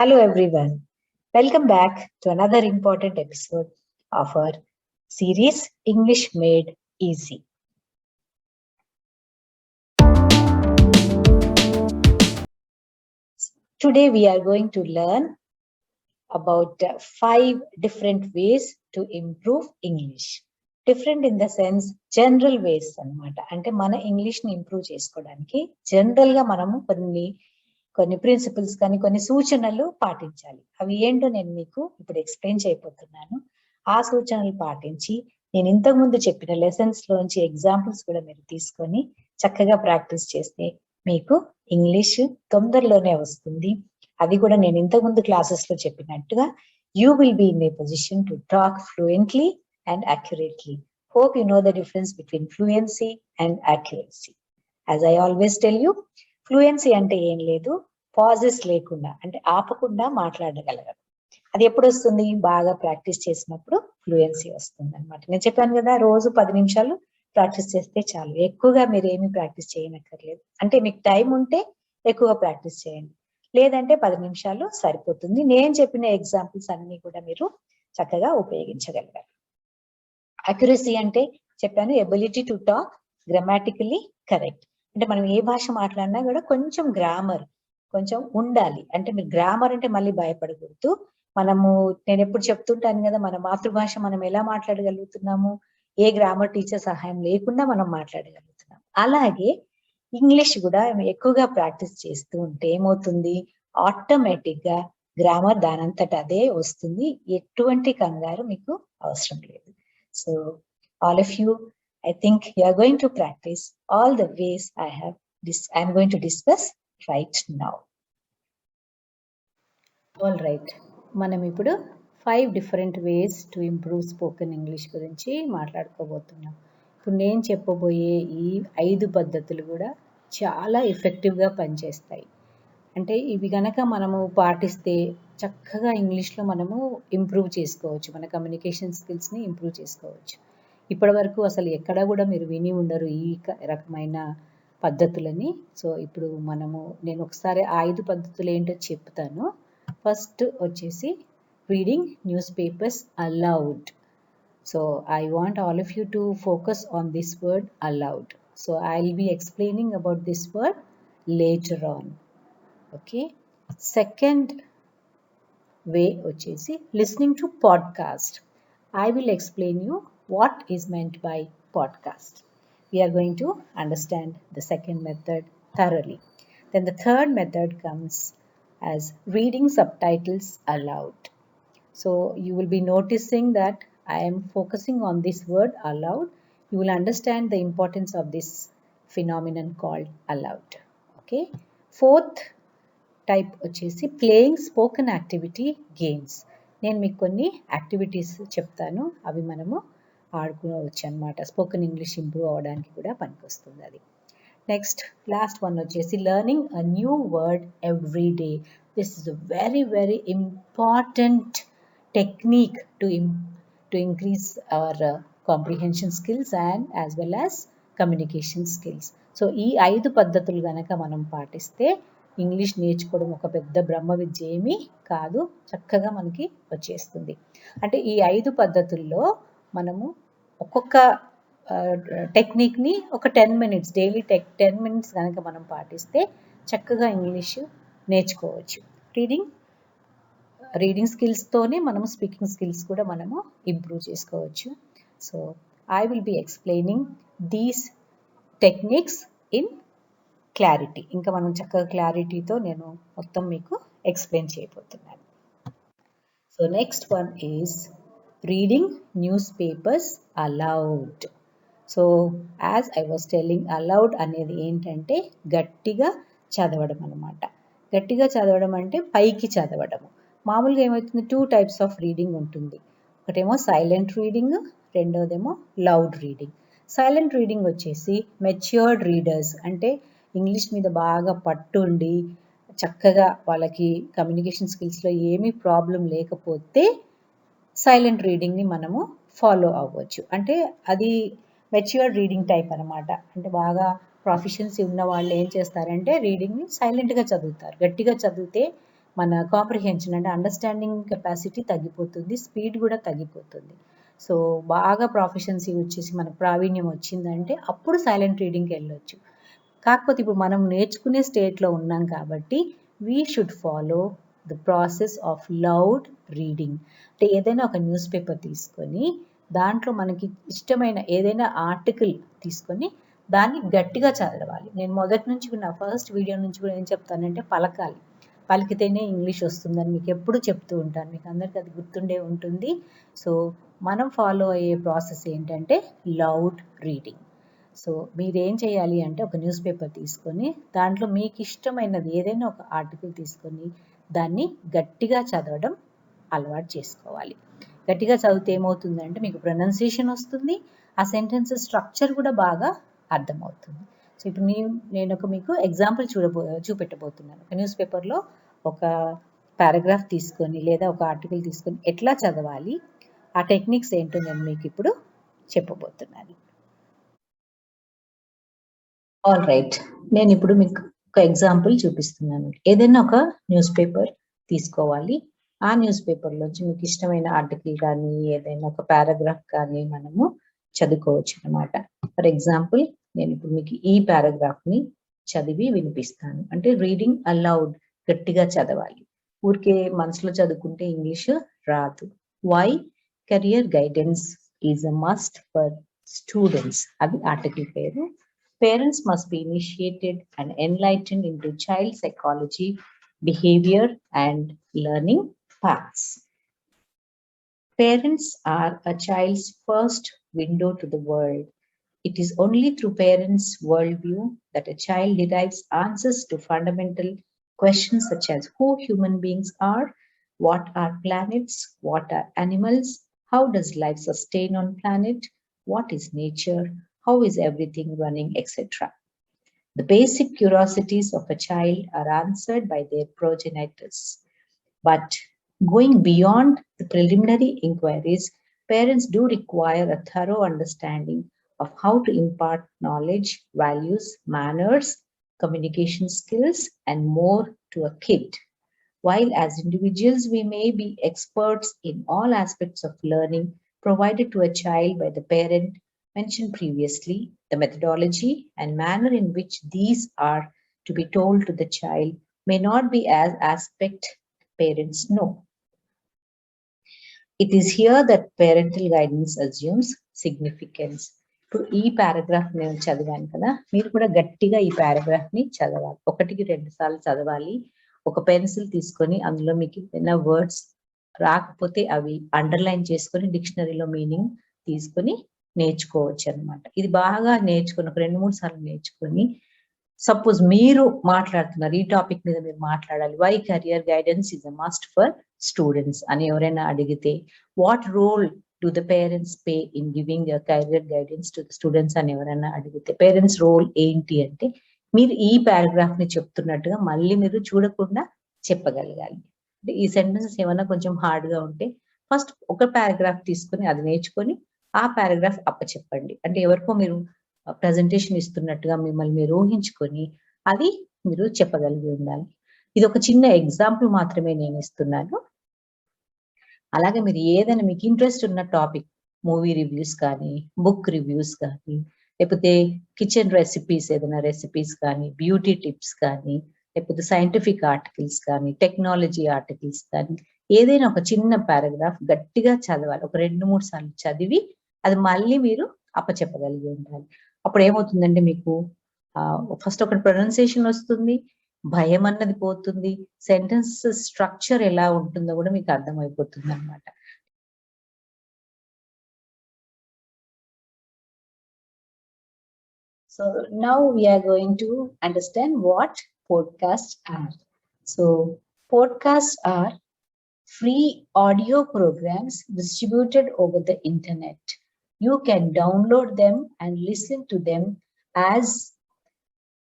Hello everyone. Welcome back to another important episode of our series English Made Easy. Today we are going to learn about 5 different ways to improve English. Different in the sense general ways అన్నమాట. అంటే మన English ని improve చేసుకోవడానికి general గా మనము కొన్ని principles కానీ కొన్ని సూచనలు పాటించాలి. అవి ఏంటో నేను మీకు ఇప్పుడు ఎక్స్ప్లెయిన్ చేయబోతున్నాను. ఆ సూచనలు పాటించి నేను ఇంతకుముందు చెప్పిన లెసన్స్ లోంచి ఎగ్జాంపుల్స్ కూడా మీరు తీసుకొని చక్కగా ప్రాక్టీస్ చేస్తే మీకు ఇంగ్లీష్ తొందరలోనే వస్తుంది. అది కూడా నేను ఇంతకుముందు క్లాసెస్ లో చెప్పినట్టుగా you will be in a position to talk fluently and accurately. Hope you know the difference between fluency and accuracy. As I always tell you, fluency అంటే ఏం లేదు, పాజెస్ లేకుండా అంటే ఆపకుండా మాట్లాడగలగడం. అది ఎప్పుడు వస్తుంది? బాగా ప్రాక్టీస్ చేసినప్పుడు ఫ్లూయెన్సీ వస్తుంది అనమాట. నేను చెప్పాను కదా, రోజు 10 నిమిషాలు ప్రాక్టీస్ చేస్తే చాలు. ఎక్కువగా మీరు ఏమి ప్రాక్టీస్ చేయనక్కర్లేదు. అంటే మీకు టైం ఉంటే ఎక్కువగా ప్రాక్టీస్ చేయండి, లేదంటే 10 నిమిషాలు సరిపోతుంది. నేను చెప్పిన ఎగ్జాంపుల్స్ అన్ని కూడా మీరు చక్కగా ఉపయోగించగలగాలి. అక్యురసీ అంటే చెప్పాను, ability to talk grammatically correct. అంటే మనం ఏ భాష మాట్లాడినా కూడా కొంచెం గ్రామర్ కొంచెం ఉండాలి. అంటే మీరు గ్రామర్ అంటే మళ్ళీ భయపడకూడదు. నేను ఎప్పుడు చెప్తుంటాను కదా, మన మాతృభాష మనం ఎలా మాట్లాడగలుగుతున్నాము, ఏ గ్రామర్ టీచర్ సహాయం లేకుండా మనం మాట్లాడగలుగుతున్నాం. అలాగే ఇంగ్లీష్ కూడా ఎక్కువగా ప్రాక్టీస్ చేస్తూ ఉంటే ఏమవుతుంది, ఆటోమేటిక్ గా గ్రామర్ దానంతట అదే వస్తుంది. ఎటువంటి కంగారు మీకు అవసరం లేదు. So all of you, I think you are going to practice all the ways I'm going to discuss right now. All right. మనం ఇప్పుడు 5 different ways to improve spoken English గురించి మాట్లాడుకోబోతున్నాం. ఇప్పుడు నేను చెప్పబోయే ఈ 5 పద్ధతులు కూడా చాలా ఎఫెక్టివ్గా పనిచేస్తాయి. అంటే ఇవి గనక మనము పాటిస్తే చక్కగా ఇంగ్లీష్లో మనము ఇంప్రూవ్ చేసుకోవచ్చు, మన కమ్యూనికేషన్ స్కిల్స్ని ఇంప్రూవ్ చేసుకోవచ్చు. ఇప్పటి వరకు అసలు ఎక్కడా కూడా మీరు విని ఉండరు ఈ రకమైన పద్ధతులని. సో ఇప్పుడు నేను ఒకసారి 5 పద్ధతులు ఏంటో చెప్తాను. ఫస్ట్ వచ్చేసి reading news papers aloud. So I want all of you to focus on this word aloud. So I will be explaining about this word later on. Okay. Second way వచ్చేసి listening to podcast. I will explain you what is meant by podcast. We are going to understand the second method thoroughly. Then the third method comes as reading subtitles aloud. So you will be noticing that I am focusing on this word aloud. You will understand the importance of this phenomenon called aloud. Okay. Fourth type వచ్చేసి playing spoken activity games. నేను మీకు కొన్ని activities చెప్తాను, అవి మనము ఆడుకోవచ్చు అనమాట. Spoken English improve అవ్వడానికి కూడా పనికొస్తుంది అది. నెక్స్ట్ లాస్ట్ వన్ వచ్చేసి learning a new word every day. This is a very very important technique to increase hour comprehension skills and as well as communication skills. So ఈ 5 పద్ధతులు కనుక మనం పాటిస్తే ఇంగ్లీష్ నేర్చుకోవడం ఒక పెద్ద బ్రహ్మ విద్య ఏమీ కాదు, చక్కగా మనకి వచ్చేస్తుంది. అంటే ఈ 5 పద్ధతుల్లో మనము ఒక్కొక్క టెక్నిక్ని ఒక 10 మినిట్స్ డైలీ 10 మినిట్స్ కనుక మనం పాటిస్తే చక్కగా ఇంగ్లీష్ నేర్చుకోవచ్చు. రీడింగ్ స్కిల్స్తోనే మనము స్పీకింగ్ స్కిల్స్ కూడా మనము ఇంప్రూవ్ చేసుకోవచ్చు. So I will be explaining these techniques in clarity. ఇంకా మనం చక్కగా క్లారిటీతో నేను మొత్తం మీకు ఎక్స్ప్లెయిన్ చేయబోతున్నాను. So next one is reading news papers aloud. So as I was telling, allowed అనేది ఏంటంటే గట్టిగా చదవడం అనమాట. గట్టిగా చదవడం అంటే పైకి చదవడము. మామూలుగా ఏమవుతుంది, 2 టైప్స్ ఆఫ్ రీడింగ్ ఉంటుంది. ఒకటేమో సైలెంట్ రీడింగ్, రెండోదేమో లౌడ్ రీడింగ్. సైలెంట్ రీడింగ్ వచ్చేసి మెచ్యూర్డ్ రీడర్స్, అంటే ఇంగ్లీష్ మీద బాగా పట్టుండి చక్కగా వాళ్ళకి కమ్యూనికేషన్ స్కిల్స్లో ఏమీ ప్రాబ్లం లేకపోతే సైలెంట్ రీడింగ్ని మనము ఫాలో అవ్వచ్చు. అంటే అది మెచ్యూర్డ్ రీడింగ్ టైప్ అనమాట. అంటే బాగా ప్రొఫిషియన్సీ ఉన్న వాళ్ళు ఏం చేస్తారంటే రీడింగ్ని సైలెంట్గా చదువుతారు. గట్టిగా చదివితే మన కాంప్రిహెన్షన్ అంటే అండర్స్టాండింగ్ కెపాసిటీ తగ్గిపోతుంది, స్పీడ్ కూడా తగ్గిపోతుంది. సో బాగా ప్రొఫిషియన్సీ వచ్చేసి మనకు ప్రావీణ్యం వచ్చిందంటే అప్పుడు సైలెంట్ రీడింగ్కి వెళ్ళొచ్చు. కాకపోతే ఇప్పుడు మనం నేర్చుకునే స్టేట్లో ఉన్నాం కాబట్టి we should follow the process of loud reading. అంటే ఏదైనా ఒక న్యూస్ పేపర్ తీసుకొని దాంట్లో మనకి ఇష్టమైన ఏదైనా ఆర్టికల్ తీసుకొని దాన్ని గట్టిగా చదవాలి. నేను మొదటి నుంచి నా ఫస్ట్ వీడియో నుంచి కూడా ఏం చెప్తానంటే పలకాలి, పలికితేనే ఇంగ్లీష్ వస్తుందని మీకు ఎప్పుడు చెప్తూ ఉంటాను, మీకు అందరికీ అది గుర్తుండే ఉంటుంది. సో మనం ఫాలో అయ్యే ప్రాసెస్ ఏంటంటే లౌడ్ రీడింగ్. సో మీరేం చేయాలి అంటే ఒక న్యూస్ పేపర్ తీసుకొని దాంట్లో మీకు ఇష్టమైనది ఏదైనా ఒక ఆర్టికల్ తీసుకొని దాన్ని గట్టిగా చదవడం అలవాటు చేసుకోవాలి. గట్టిగా చదివితే ఏమవుతుందంటే మీకు ప్రొనౌన్సియేషన్ వస్తుంది, ఆ సెంటెన్సెస్ స్ట్రక్చర్ కూడా బాగా అర్థమవుతుంది. సో ఇప్పుడు నేను మీకు ఎగ్జాంపుల్ చూపెట్టబోతున్నాను. ఒక న్యూస్ పేపర్లో ఒక పారాగ్రాఫ్ తీసుకొని లేదా ఒక ఆర్టికల్ తీసుకొని ఎట్లా చదవాలి, ఆ టెక్నిక్స్ ఏంటో నేను మీకు ఇప్పుడు చెప్పబోతున్నాను. ఆల్ రైట్, నేను ఇప్పుడు మీకు ఒక ఎగ్జాంపుల్ చూపిస్తున్నాను. ఏదైనా ఒక న్యూస్ పేపర్ తీసుకోవాలి. ఆ న్యూస్ పేపర్లోంచి మీకు ఇష్టమైన ఆర్టికల్ కానీ ఏదైనా ఒక పారాగ్రాఫ్ కానీ మనము చదువుకోవచ్చు అనమాట. ఫర్ ఎగ్జాంపుల్ నేను ఇప్పుడు మీకు ఈ పారాగ్రాఫ్ని చదివి వినిపిస్తాను. అంటే రీడింగ్ అలౌడ్, గట్టిగా చదవాలి. ఊరికే మనసులో చదువుకుంటే ఇంగ్లీష్ రాదు. Why career guidance is a must for students, అది ఆర్టికల్ పేరు. Parents must be initiated and enlightened into child psychology, behavior, and learning paths. Parents are a child's first window to the world. It is only through parents' worldview that a child derives answers to fundamental questions such as who human beings are, what are planets, what are animals, how does life sustain on planet, what is nature, how is everything running, etc. The basic curiosities of a child are answered by their progenitors. But going beyond the preliminary inquiries, parents do require a thorough understanding of how to impart knowledge, values, manners, communication skills, and more to a kid. While as individuals we may be experts in all aspects of learning provided to a child by the parent mentioned previously, the methodology and manner in which these are to be told to the child may not be as aspect parents know. It is here that parental guidance assumes significance. ఇప్పుడు ఈ paragraph నేను చదివాను కదా, మీరు కూడా గట్టిగా ఈ పారాగ్రాఫ్ని చదవాలి. 1-2 సార్లు చదవాలి. ఒక పెన్సిల్ తీసుకొని అందులో మీకు ఏదైనా వర్డ్స్ రాకపోతే అవి అండర్లైన్ చేసుకొని డిక్షనరీలో మీనింగ్ తీసుకొని నేర్చుకోవచ్చు అనమాట. ఇది బాగా నేర్చుకొని ఒక 2-3 సార్లు నేర్చుకొని, సపోజ్ మీరు మాట్లాడుతున్నారు, ఈ టాపిక్ మీద మీరు మాట్లాడాలి, why career guidance is a must for students అని ఎవరైనా అడిగితే, what role do the parents pay in giving career guidance to the students అని ఎవరైనా అడిగితే పేరెంట్స్ రోల్ ఏంటి అంటే మీరు ఈ పారాగ్రాఫ్ ని చెప్తున్నట్టుగా మళ్ళీ మీరు చూడకుండా చెప్పగలగాలి. అంటే ఈ సెంటెన్సెస్ ఏమైనా కొంచెం హార్డ్ గా ఉంటే ఫస్ట్ ఒక పారాగ్రాఫ్ తీసుకొని అది నేర్చుకొని ఆ పారాగ్రాఫ్ అప్పచెప్పండి. అంటే ఎవరికో మీరు ప్రజెంటేషన్ ఇస్తున్నట్టుగా మిమ్మల్ని మీరు ఊహించుకొని అది మీరు చెప్పగలిగి ఉండాలి. ఇది ఒక చిన్న ఎగ్జాంపుల్ మాత్రమే నేను ఇస్తున్నాను. అలాగే మీరు ఏదైనా మీకు ఇంట్రెస్ట్ ఉన్న టాపిక్, మూవీ రివ్యూస్ కానీ, బుక్ రివ్యూస్ కానీ, లేకపోతే కిచెన్ రెసిపీస్ ఏదైనా రెసిపీస్ కానీ, బ్యూటీ టిప్స్ కానీ, లేకపోతే సైంటిఫిక్ ఆర్టికల్స్ కానీ, టెక్నాలజీ ఆర్టికల్స్ కానీ, ఏదైనా ఒక చిన్న పారాగ్రాఫ్ గట్టిగా చదవాలి. ఒక 2-3 సార్లు చదివి అది మళ్ళీ మీరు అప్పచెప్పగలిగి ఉండాలి. అప్పుడు ఏమవుతుందంటే మీకు ఫస్ట్ ఒక ప్రొనౌన్సియేషన్ వస్తుంది, భయం అన్నది పోతుంది, సెంటెన్స్ స్ట్రక్చర్ ఎలా ఉంటుందో కూడా మీకు అర్థమైపోతుంది అనమాట. So now we are going to understand what podcasts are. So podcasts are free audio programs distributed over the internet. You can download them and listen to them as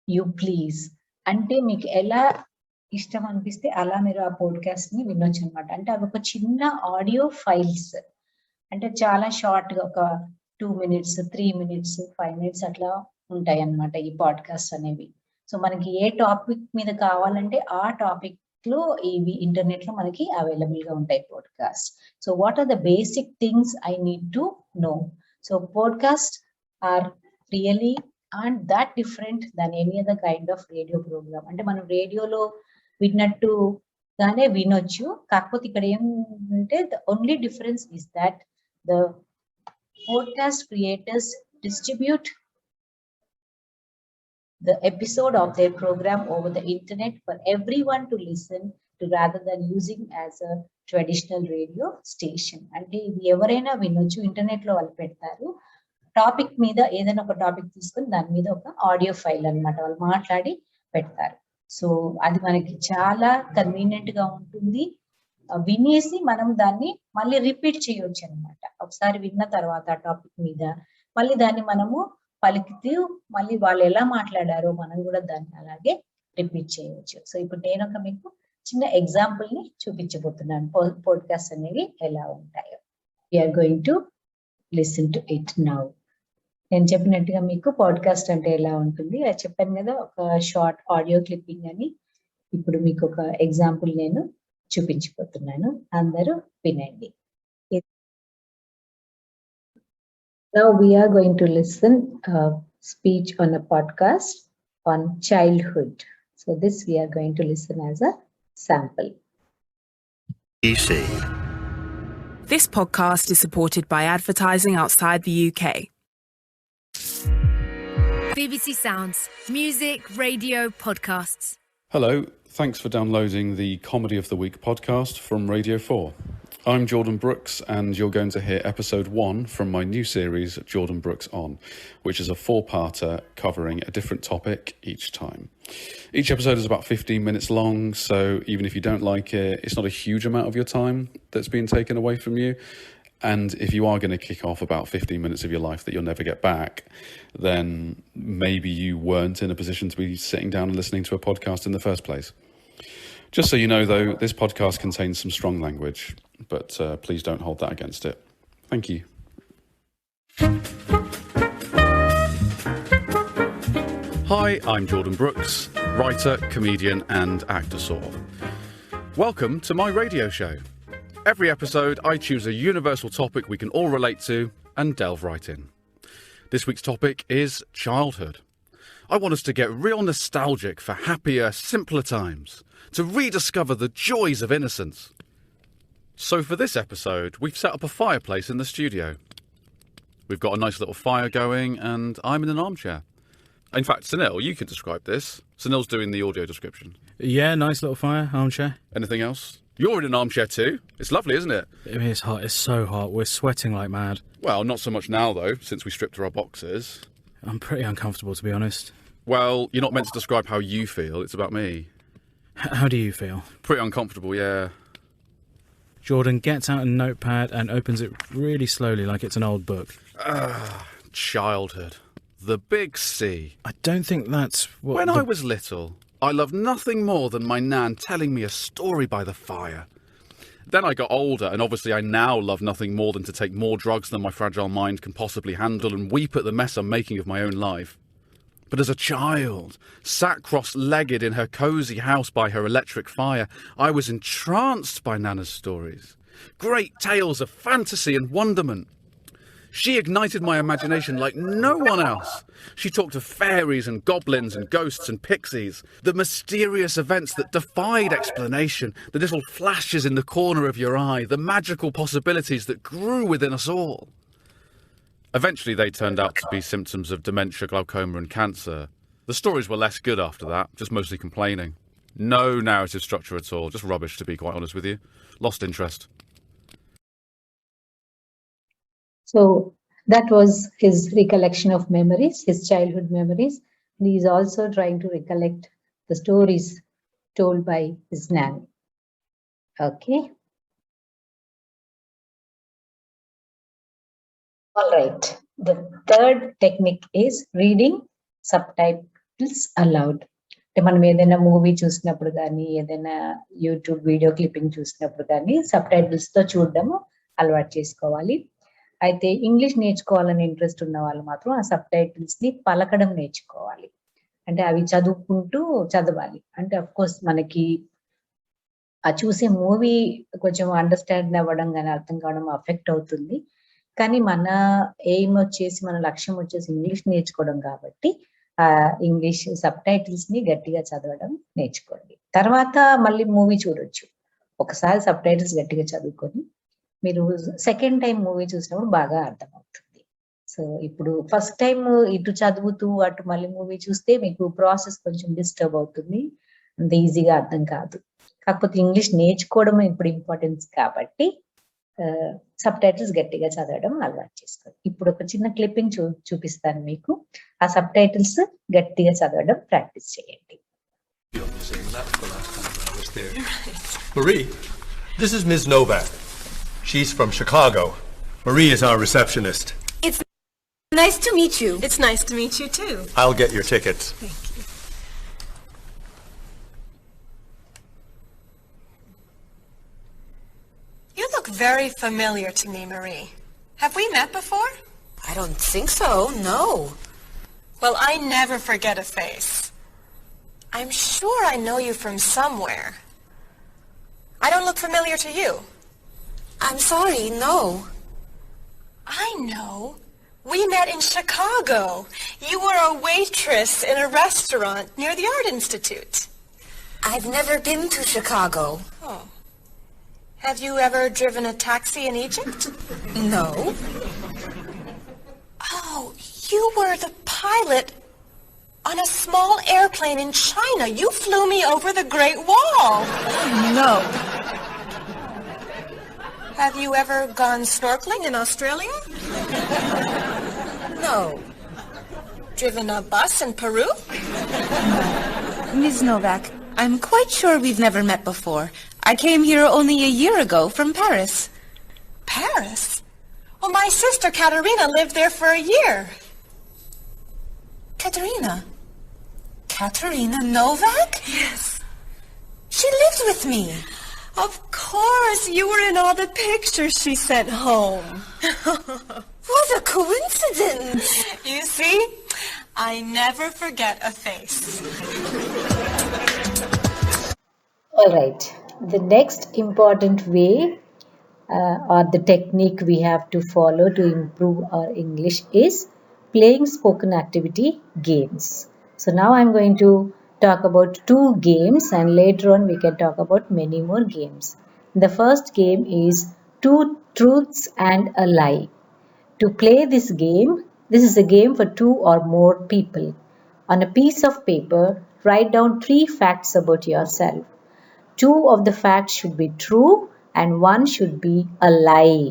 you please. అంటే మీకు ఎలా ఇష్టం అనిపిస్తే అలా మీరు ఆ podcast ని వినొచ్చు అనమాట. అంటే అవి ఒక చిన్న ఆడియో ఫైల్స్, అంటే చాలా షార్ట్ గా ఒక 2 minutes, 3 minutes, 5 minutes అట్లా ఉంటాయి అన్నమాట ఈ పాడ్కాస్ట్ అనేవి. సో మనకి ఏ టాపిక్ మీద కావాలంటే ఆ టాపిక్ లో ఇవి ఇంటర్నెట్ లో మనకి అవైలబుల్ గా ఉంటాయి podcast. So what are the basic things I need to know? So podcast are really and that different than any other kind of radio program. అంటే మనం రేడియోలో విన్నట్టు గానే వినొచ్చు, కాకపోతే ఇక్కడ ఏమంటే the only difference is that the podcast creators distribute the episode of their program over the internet for everyone to listen to rather than using as a traditional radio station. అంటే ఇది ఎవరైనా వినొచ్చు, ఇంటర్నెట్ లో వాళ్ళు పెడతారు. Topic మీద ఏదైనా ఒక టాపిక్ తీసుకొని దాని మీద ఒక ఆడియో ఫైల్ అన్నమాట వాళ్ళు మాట్లాడి పెడతారు. సో అది మనకి చాలా కన్వీనియంట్ గా ఉంటుంది. వినేసి మనం దాన్ని మళ్ళీ రిపీట్ చేయొచ్చు అనమాట. ఒకసారి విన్న తర్వాత ఆ టాపిక్ మీద మళ్ళీ దాన్ని మనము పలికితూ మళ్ళీ వాళ్ళు ఎలా మాట్లాడారో మనం కూడా దాన్ని అలాగే రిపీట్ చేయవచ్చు. సో ఇప్పుడు నేను ఒక మీకు చిన్న ఎగ్జాంపుల్ ని చూపించబోతున్నాను పాడ్కాస్ట్ అనేవి ఎలా ఉంటాయో. We are going to listen to it now. నేను చెప్పినట్టుగా మీకు పాడ్కాస్ట్ అంటే ఎలా ఉంటుంది అది చెప్పాను కదా, ఒక షార్ట్ ఆడియో క్లిప్పింగ్ అని. ఇప్పుడు మీకు ఒక ఎగ్జాంపుల్ నేను చూపించబోతున్నాను, అందరూ వినండి. Now we are going to listen a speech on a podcast on childhood. So this we are going to listen as a sample. EC. This podcast is supported by advertising outside the UK. BBC Sounds. Music, radio, podcasts. Hello, thanks for downloading the Comedy of the Week podcast from Radio 4. I'm Jordan Brooks, and you're going to hear episode 1 from my new series, Jordan Brooks On, which is a 4-parter covering a different topic each time. Each episode is about 15 minutes long, so even if you don't like it, it's not a huge amount of your time that's being taken away from you. And if you are going to kick off about 15 minutes of your life that you'll never get back, then maybe you weren't in a position to be sitting down and listening to a podcast in the first place. Just so you know, though, this podcast contains some strong language, but please don't hold that against it. Thank you. Hi, I'm Jordan Brooks, writer, comedian, and actor sort of. Welcome to my radio show. Every episode, I choose a universal topic we can all relate to and delve right in. This week's topic is childhood. I want us to get real nostalgic for happier, simpler times, to rediscover the joys of innocence. So for this episode, we've set up a fireplace in the studio. We've got a nice little fire going, and I'm in an armchair. In fact, Sunil, you can describe this. Sunil's doing the audio description. Yeah, nice little fire, armchair. Anything else? You're in an armchair too. It's lovely, isn't it? It's hot, it's so hot. We're sweating like mad. Well, not so much now, though, since we stripped our boxes. I'm pretty uncomfortable, to be honest. Well, you're not meant to describe how you feel. It's about me. How do you feel? Pretty uncomfortable, yeah. Jordan gets out a notepad and opens it really slowly like it's an old book. Childhood. The big C. I don't think that's what... When I was little, I loved nothing more than my nan telling me a story by the fire. Then I got older, and obviously I now love nothing more than to take more drugs than my fragile mind can possibly handle and weep at the mess I'm making of my own life. But as a child, sat cross-legged in her cosy house by her electric fire, I was entranced by Nana's stories. Great tales of fantasy and wonderment. She ignited my imagination like no one else. She talked of fairies and goblins and ghosts and pixies, the mysterious events that defied explanation, the little flashes in the corner of your eye, the magical possibilities that grew within us all. Eventually they turned out to be symptoms of dementia, glaucoma and cancer. The stories were less good after that, just mostly complaining. No narrative structure at all, just rubbish to be quite honest with you. Lost interest. So that was his recollection of memories, his childhood memories. And he is also trying to recollect the stories told by his nanny. Okay. All right. The third technique is reading subtitles aloud. అంటే మనం ఏదైనా movie చూసినప్పుడు కానీ ఏదైనా YouTube video clipping చూసినప్పుడు కానీ sub titles తో చూడడము అలవాటు చేసుకోవాలి. అయితే ఇంగ్లీష్ నేర్చుకోవాలని ఇంట్రెస్ట్ ఉన్న వాళ్ళు మాత్రం ఆ సబ్ టైటిల్స్ ని పలకడం నేర్చుకోవాలి. అంటే అవి చదువుకుంటూ చదవాలి. అంటే అఫ్ కోర్స్ మనకి ఆ చూసే మూవీ కొంచెం అండర్స్టాండ్ అవ్వడం కానీ అర్థం కావడం అఫెక్ట్ అవుతుంది. కానీ మన ఎయిమ్ వచ్చేసి మన లక్ష్యం వచ్చేసి ఇంగ్లీష్ నేర్చుకోవడం కాబట్టి ఇంగ్లీష్ సబ్‌టైటిల్స్‌ని గట్టిగా చదవడం నేర్చుకోండి. తర్వాత మళ్ళీ మూవీ చూడొచ్చు. ఒకసారి సబ్‌టైటిల్స్ గట్టిగా చదువుకొని మీరు సెకండ్ టైమ్ మూవీ చూసినప్పుడు బాగా అర్థమవుతుంది. సో, ఇప్పుడు ఫస్ట్ టైమ్ ఇటు చదువుతూ అటు మళ్ళీ మూవీ చూస్తే మీకు ప్రాసెస్ కొంచెం డిస్టర్బ్ అవుతుంది. అంత ఈజీగా అర్థం కాదు. కాకపోతే ఇంగ్లీష్ నేర్చుకోవడం ఇప్పుడు ఇంపార్టెన్స్ కాబట్టి సబ్‌టైటిల్స్ గట్టిగా చదవడం అలవాటు చేసుకోండి. ఇప్పుడు ఒక చిన్న క్లిప్పింగ్ చూపిస్తాను మీకు. ఆ సబ్‌టైటిల్స్ గట్టిగా చదవడం ప్రాక్టీస్ చేయండి. Marie, this is Ms. Novak. She's from Chicago. Marie is our receptionist. It's nice to meet you. It's nice to meet you too. I'll get your tickets. Thank you. You look very familiar to me, Marie. Have we met before? I don't think so, no. Well, I never forget a face. I'm sure I know you from somewhere. I don't look familiar to you. I'm sorry, no. I know. We met in Chicago. You were a waitress in a restaurant near the Art Institute. I've never been to Chicago. Oh. Have you ever driven a taxi in Egypt? No. Oh, you were the pilot on a small airplane in China. You flew me over the Great Wall. No. Have you ever gone snorkeling in Australia? No. Driven a bus in Peru? Ms. Novak, I'm quite sure we've never met before. I came here only a year ago from Paris. Paris? Well, my sister Katerina lived there for a year. Katerina? Katerina Novak? Yes. She lived with me. Of course, you were in all the pictures she sent home. What a coincidence! You see, I never forget a face. All right. The next important way or the technique we have to follow to improve our English is playing spoken activity games. So now I'm going to talk about 2 games and later on we can talk about many more games. The first game is 2 truths and a lie. To play this game, this is a game for 2 or more people. On a piece of paper, write down 3 facts about yourself. 2 of the facts should be true and 1 should be a lie.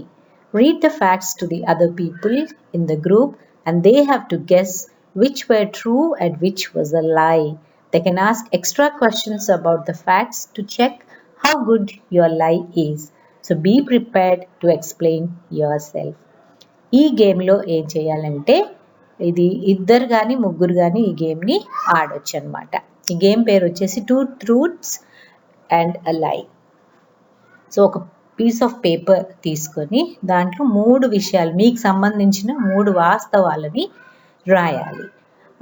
Read the facts to the other people in the group and they have to guess which were true and which was a lie. They can ask extra questions about the facts to check how good your lie is. So be prepared to explain yourself. ఈ గేమ్లో ఏం చేయాలంటే ఇది ఇద్దరు కానీ ముగ్గురు కానీ ఈ గేమ్ని ఆడొచ్చు అనమాట. ఈ గేమ్ పేరు వచ్చేసి 2 truths and a lie. So ఒక పీస్ ఆఫ్ పేపర్ తీసుకొని దాంట్లో 3 విషయాలు మీకు సంబంధించిన 3 వాస్తవాలని రాయాలి.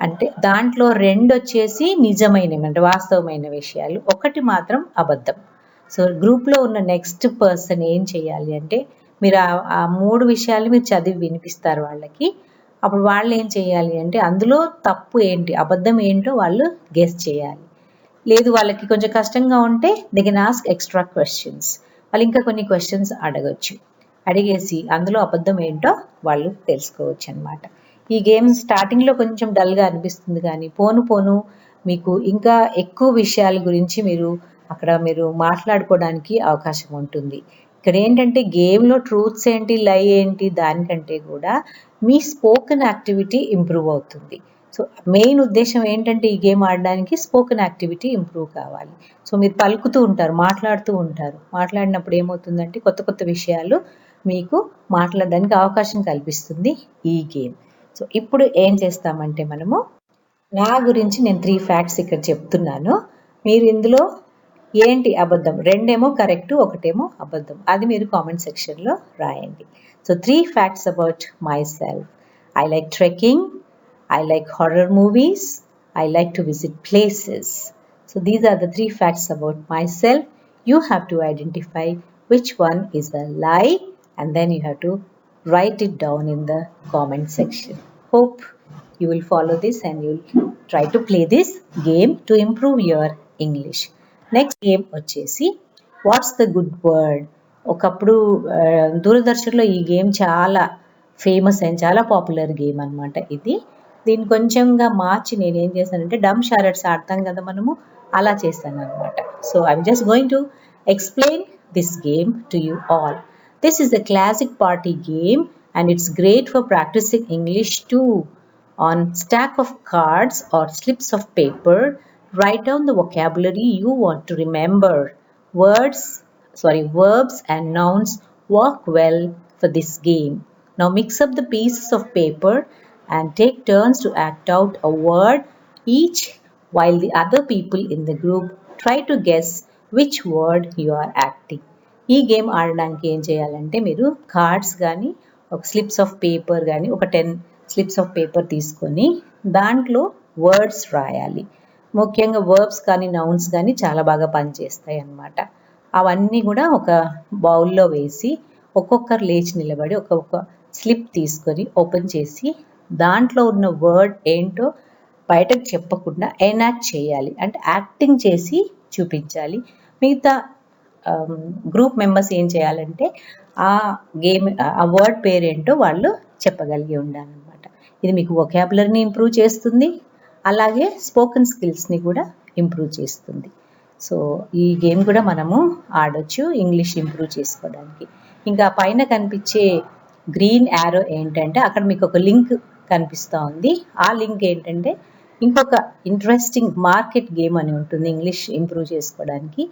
అంటే దాంట్లో 2 వచ్చేసి నిజమైనవి అంటే వాస్తవమైన విషయాలు, 1 మాత్రం అబద్ధం. సో గ్రూప్లో ఉన్న నెక్స్ట్ పర్సన్ ఏం చేయాలి అంటే మీరు ఆ 3 విషయాలు మీరు చదివి వినిపిస్తారు వాళ్ళకి. అప్పుడు వాళ్ళు ఏం చేయాలి అంటే అందులో తప్పు ఏంటి అబద్ధం ఏంటో వాళ్ళు గెస్ చేయాలి. లేదు వాళ్ళకి కొంచెం కష్టంగా ఉంటే they can ask extra questions. వాళ్ళు ఇంకా కొన్ని క్వశ్చన్స్ అడగచ్చు. అడిగేసి అందులో అబద్ధం ఏంటో వాళ్ళు తెలుసుకోవచ్చు అనమాట. ఈ గేమ్ స్టార్టింగ్లో కొంచెం డల్గా అనిపిస్తుంది కానీ పోను పోను మీకు ఇంకా ఎక్కువ విషయాల గురించి మీరు మాట్లాడుకోవడానికి అవకాశం ఉంటుంది. ఇక్కడ ఏంటంటే గేమ్లో ట్రూత్స్ ఏంటి లై ఏంటి దానికంటే కూడా మీ స్పోకెన్ యాక్టివిటీ ఇంప్రూవ్ అవుతుంది. సో మెయిన్ ఉద్దేశం ఏంటంటే ఈ గేమ్ ఆడడానికి స్పోకెన్ యాక్టివిటీ ఇంప్రూవ్ కావాలి. సో మీరు పలుకుతూ ఉంటారు, మాట్లాడుతూ ఉంటారు. మాట్లాడినప్పుడు ఏమవుతుందంటే కొత్త కొత్త విషయాలు మీకు మాట్లాడడానికి అవకాశం కల్పిస్తుంది ఈ గేమ్. సో ఇప్పుడు ఏం చేస్తామంటే మనము నా గురించి నేను 3 ఫ్యాక్ట్స్ ఇక్కడ చెప్తున్నాను. మీరు ఇందులో ఏంటి అబద్ధం 2 ఏమో కరెక్ట్ 1 ఏమో అబద్ధం అది మీరు కామెంట్ సెక్షన్లో రాయండి. So 3 facts about my self. I like trekking, I like horror movies, I like to visit places. So these are the 3 facts about myself. You have to identify which one is a lie, and then you have to write it down in the comment section. Hope you will follow this and you'll try to play this game to improve your English. Next game వచ్చేసి what's the good word. ఒకప్పుడు దూరదర్శన్లో ఈ game చాలా famous and చాలా popular game అనమాట ఇది. దీన్ని కొంచెంగా మార్చి నేను ఏం చేశానంటే డమ్ షారెట్స్ ఆడతాం కదా మనము, అలా చేశాను అనమాట. So I'm just going to explain this game to you all. This is a classic party game and it's great for practicing English too. On stack of cards or slips of paper, write down the vocabulary you want to remember. Verbs and nouns work well for this game. Now mix up the pieces of paper and take turns to act out a word each while the other people in the group try to guess which word you are acting. ఈ game ఆడడానికి ఏం చేయాలంటే మీరు cards కానీ ఒక slips of paper కానీ ఒక 10 slips of paper తీసుకొని దాంట్లో వర్డ్స్ రాయాలి. ముఖ్యంగా వర్బ్స్ కానీ నౌన్స్ కానీ చాలా బాగా పనిచేస్తాయి అన్నమాట. అవన్నీ కూడా ఒక బౌల్లో వేసి ఒక్కొక్కరు లేచి నిలబడి ఒక్కొక్క స్లిప్ తీసుకొని ఓపెన్ చేసి దాంట్లో ఉన్న వర్డ్ ఏంటో బయటకు చెప్పకుండా ఎనాక్ట్ చేయాలి, అంటే యాక్టింగ్ చేసి చూపించాలి. మిగతా గ్రూప్ మెంబర్స్ ఏం చేయాలంటే ఆ గేమ్ ఆ వర్డ్ పేరేంటో వాళ్ళు చెప్పగలిగి ఉండాలన్నమాట. ఇది మీకు వొకాబులరీని ఇంప్రూవ్ చేస్తుంది, అలాగే స్పోకెన్ స్కిల్స్ని కూడా ఇంప్రూవ్ చేస్తుంది. సో ఈ గేమ్ కూడా మనము ఆడొచ్చు ఇంగ్లీష్ ఇంప్రూవ్ చేసుకోవడానికి. ఇంకా పైన కనిపించే గ్రీన్ యారో ఏంటంటే అక్కడ మీకు ఒక లింక్ కనిపిస్తూ ఉంది. ఆ లింక్ ఏంటంటే ఇంకొక ఇంట్రెస్టింగ్ మార్కెట్ గేమ్ అని ఉంటుంది ఇంగ్లీష్ ఇంప్రూవ్ చేసుకోవడానికి.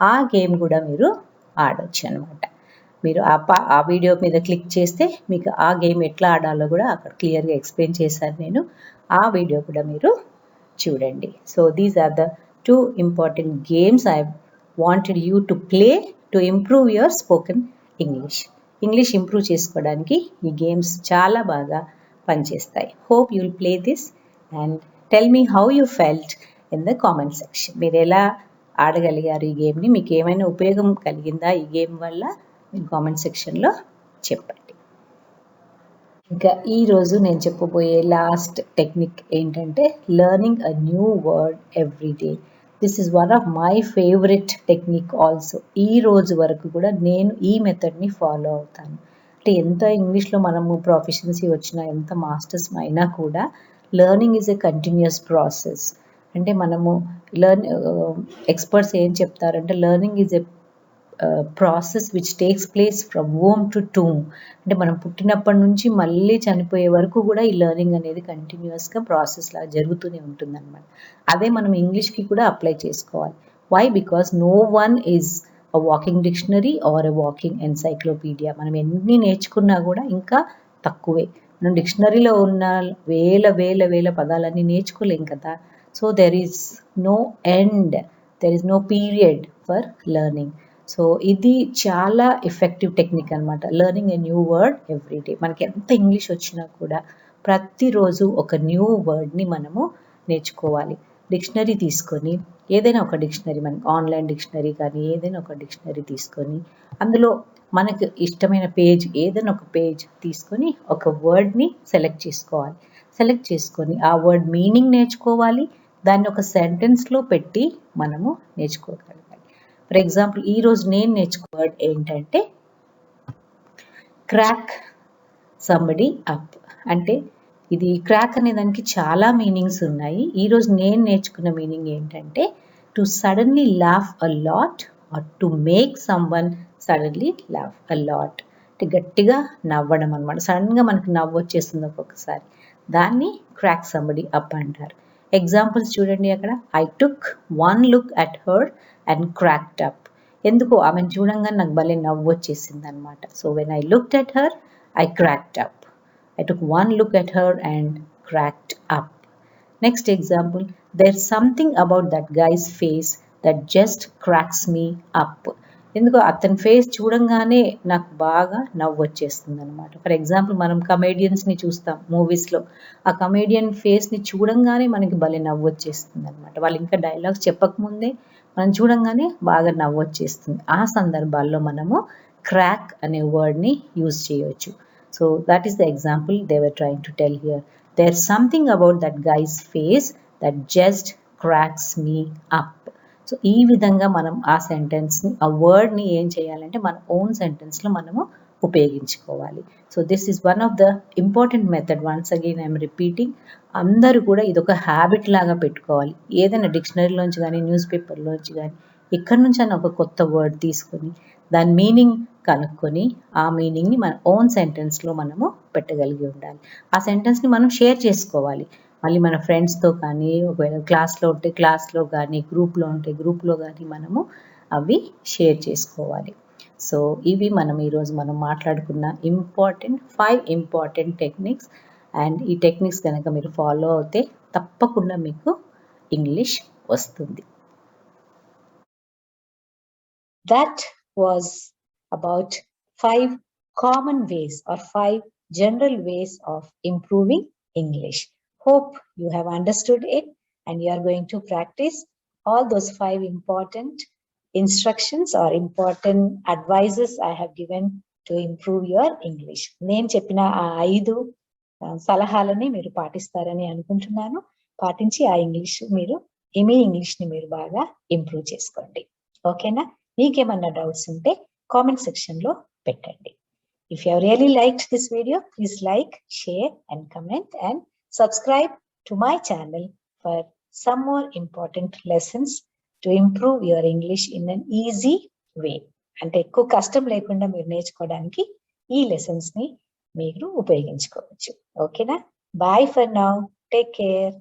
ఆ గేమ్ కూడా మీరు ఆడొచ్చు అనమాట. మీరు ఆ వీడియో మీద క్లిక్ చేస్తే మీకు ఆ గేమ్ ఎట్లా ఆడాలో కూడా అక్కడ క్లియర్గా ఎక్స్ప్లెయిన్ చేశాను నేను. ఆ వీడియో కూడా మీరు చూడండి. So these are the 2 important games I wanted you to play to improve your spoken English. English improve చేసుకోవడానికి ఈ గేమ్స్ చాలా బాగా పనిచేస్తాయి. Hope you will play this and tell me how you felt in the comment section. మీరు ఎలా ఆడగలిగారు ఈ గేమ్ని, మీకు ఏమైనా ఉపయోగం కలిగిందా ఈ గేమ్ వల్ల, మీరు కామెంట్ సెక్షన్లో చెప్పండి. ఇంకా ఈరోజు నేను చెప్పబోయే లాస్ట్ టెక్నిక్ ఏంటంటే learning a new word every day. This is one of my favourite technique also. ఈ రోజు వరకు కూడా నేను ఈ మెథడ్ని ఫాలో అవుతాను. అంటే ఎంత ఇంగ్లీష్లో మనము ప్రొఫిషియన్సీ వచ్చినా, ఎంత మాస్టర్స్ అయినా కూడా learning is a continuous process. అంటే మనము ఎక్స్పర్ట్స్ ఏం చెప్తారంటే learning is a process which takes place from home to tomb. అంటే మనం పుట్టినప్పటి నుంచి మళ్ళీ చనిపోయే వరకు కూడా ఈ లెర్నింగ్ అనేది కంటిన్యూస్గా ప్రాసెస్ లాగా జరుగుతూనే ఉంటుందన్నమాట. అదే మనం ఇంగ్లీష్కి కూడా అప్లై చేసుకోవాలి. Why? Because no one is a walking dictionary or a walking encyclopedia. మనం ఎన్ని నేర్చుకున్నా కూడా ఇంకా తక్కువే. మనం డిక్షనరీలో ఉన్న వేల వేల వేల పదాలన్నీ నేర్చుకోలేం కదా. So there is no end, there is no period for learning. So ఇది చాలా ఎఫెక్టివ్ టెక్నిక్ అనమాట. Learning a new word every day. మనకి ఎంత ఇంగ్లీష్ వచ్చినా కూడా ప్రతిరోజు ఒక న్యూ వర్డ్ని మనము నేర్చుకోవాలి. డిక్షనరీ తీసుకొని ఏదైనా ఒక డిక్షనరీ, మనకి ఆన్లైన్ డిక్షనరీ కానీ ఏదైనా ఒక డిక్షనరీ తీసుకొని అందులో మనకు ఇష్టమైన పేజ్ ఏదైనా ఒక పేజ్ తీసుకొని ఒక వర్డ్ని సెలెక్ట్ చేసుకోవాలి. సెలెక్ట్ చేసుకొని ఆ వర్డ్ మీనింగ్ నేర్చుకోవాలి. దాన్ని ఒక సెంటెన్స్లో పెట్టి మనము నేర్చుకోగలగాలి. ఫర్ ఎగ్జాంపుల్ ఈరోజు నేను నేర్చుకున్న వర్డ్ ఏంటంటే క్రాక్ సంబడి అప్. అంటే ఇది క్రాక్ అనే దానికి చాలా మీనింగ్స్ ఉన్నాయి. ఈరోజు నేను నేర్చుకున్న మీనింగ్ ఏంటంటే to suddenly laugh a lot or to make someone suddenly laugh a lot. అంటే గట్టిగా నవ్వడం అనమాట. సడన్గా మనకి నవ్వు వచ్చేస్తుంది ఒక్కొక్కసారి. దాన్ని క్రాక్ సంబడి అప్ అంటారు. ఎగ్జాంపుల్స్ చూడండి అక్కడ. I took 1 look at her and cracked up. ఎందుకో ఆమెను చూడంగానే నాకు భలే నవ్వు వచ్చేసింది అనమాట. So when I looked at her I cracked up. I took 1 look at her and cracked up. Next example, there's something about that guy's face that just cracks me up. ఎందుకో అతని ఫేస్ చూడంగానే నాకు బాగా నవ్వు వచ్చేస్తుంది అనమాట. For example మనం కమేడియన్స్ని చూస్తాం మూవీస్లో. ఆ కమేడియన్ ఫేస్ని చూడంగానే మనకి భలే నవ్వు వచ్చేస్తుంది అనమాట. వాళ్ళు ఇంకా డైలాగ్స్ చెప్పకముందే మనం చూడంగానే బాగా నవ్వు వచ్చేస్తుంది. ఆ సందర్భాల్లో మనము క్రాక్ అనే వర్డ్ని యూజ్ చేయవచ్చు. So that is the example they were trying to tell here. There something about that guy's face that just cracks me up. సో ఈ విధంగా మనం ఆ సెంటెన్స్ని, ఆ వర్డ్ని ఏం చేయాలంటే మన ఓన్ సెంటెన్స్లో మనము ఉపయోగించుకోవాలి. So this is one of the important method. Once again I'm repeating. అందరూ కూడా ఇదొక హ్యాబిట్ లాగా పెట్టుకోవాలి. ఏదైనా డిక్షనరీలోంచి కానీ, న్యూస్ పేపర్లోంచి కానీ, ఎక్కడి నుంచి అయినా ఒక కొత్త వర్డ్ తీసుకొని దాని మీనింగ్ కనుక్కొని ఆ మీనింగ్ని మన ఓన్ సెంటెన్స్లో మనము పెట్టగలిగి ఉండాలి. ఆ సెంటెన్స్ని మనం షేర్ చేసుకోవాలి. మళ్ళీ మన ఫ్రెండ్స్తో కానీ, ఒకవేళ క్లాస్లో ఉంటే క్లాస్లో కానీ, గ్రూప్లో ఉంటే గ్రూప్లో కానీ మనము అవి షేర్ చేసుకోవాలి. సో ఇవి మనం ఈరోజు మనం మాట్లాడుకున్న 5 ఇంపార్టెంట్ టెక్నిక్స్. అండ్ ఈ టెక్నిక్స్ కనుక మీరు ఫాలో అవుతే తప్పకుండా మీకు ఇంగ్లీష్ వస్తుంది. That was about 5 common ways or 5 general ways of improving English. Hope you have understood it and you are going to practice all those 5 important instructions or important advices I have given to improve your English. నేను చెప్పిన ఆ 5 సలహాలని మీరు పాటిస్తారని అనుకుంటున్నాను. పాటించి ఆ మీ ఇంగ్లీష్ని మీరు బాగా improve చేసుకోండి. ఓకేనా? మీకేమన్నా డౌట్స్ ఉంటే కామెంట్ సెక్షన్లో పెట్టండి. If you have really liked this video, please like, share and comment and subscribe to my channel for some more important lessons to improve your English in an easy way. అంటే ఎక్కువ కష్టం లేకుండా మీరు నేర్చుకోవడానికి ఈ లెసన్స్ని మీరు ఉపయోగించుకోవచ్చు. ఓకేనా? Bye for now. Take care.